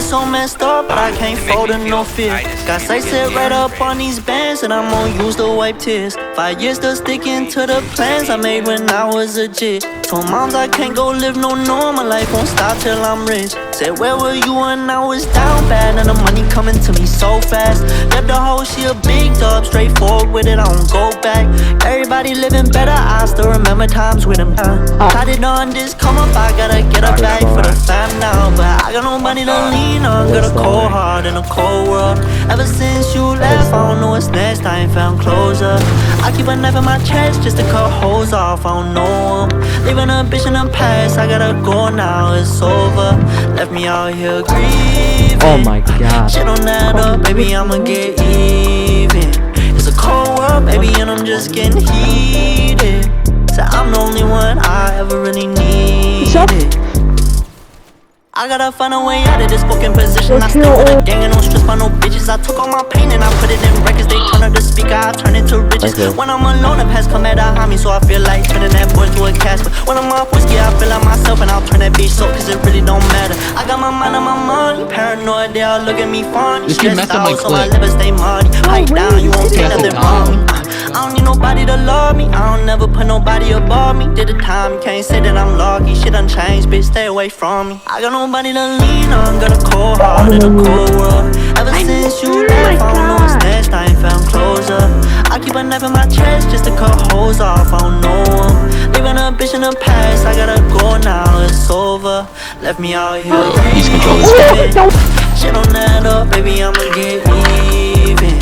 so messed up, but I can't fold in no fear. Got sights set right up on these bands, and I'm gonna use to wipe tears. 5 years still sticking to the plans I made when I was a jit. Told moms I can't go live no normal life, won't stop till I'm rich. Said where were you when I was down bad, and the money coming to me so fast. Left the hoe, she a big dog, straightforward with it, I don't go back. Everybody living better, I still remember times with them. Tried it on this come up, I gotta get a bag for the fam now, but I got no money to lean on. Got a cold heart in a cold world. Ever since you left, I don't know what's next, I ain't found closure. I keep a knife in my chest just to cut holes off, I don't know them. Leaving a bitch in the past, I gotta go now, it's over. Left me out here grieving. Oh my god. Shit don't add up, baby, I'ma get even. It's a cold world, baby, and I'm just getting heated. So I'm the only one I ever really needed. I gotta find a way out of this fucking position. I still with a gang and no stress by no bitches. I took all my pain and I put it in records. They turn up the speaker, I turn it to riches. When I'm alone, the past come at a homie, so I feel like turning that boy to a Casper. When I'm off whiskey, I feel like myself and I'll turn that bitch so, cause it really don't matter. I got my mind on my money, paranoid, they all look at me funny. Stressed out, so my liver stay muddy. Pipe down, you won't take nothing from me. I don't need nobody to love me, I don't never put nobody above me. Did the time, you can't say that I'm lucky. Shit done changed, bitch, stay away from me. I got nobody to lean on, got a cold heart in a cold world. Ever since you left, I don't know what's next, I ain't found closure. I keep a knife in my chest just to cut holes off, I don't know them. Leaving a bitch in the past, I gotta go now, it's over. Left me out here grieving. Shit don't add up, baby, I'ma get even.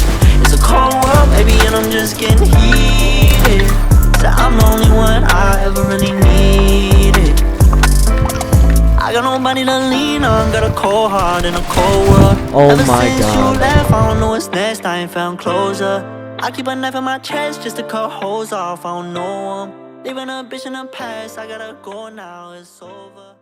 It's a cold world, baby, and I'm just getting heated. So I'm the only one I ever really needed. I got nobody to lean on, got a cold heart in a cold world. Oh Ever my since god. you left, I don't know what's next, I ain't found closure. I keep a knife in my chest just to cut holes off, I don't know them. Leaving a bitch in the past, I gotta go now, it's over.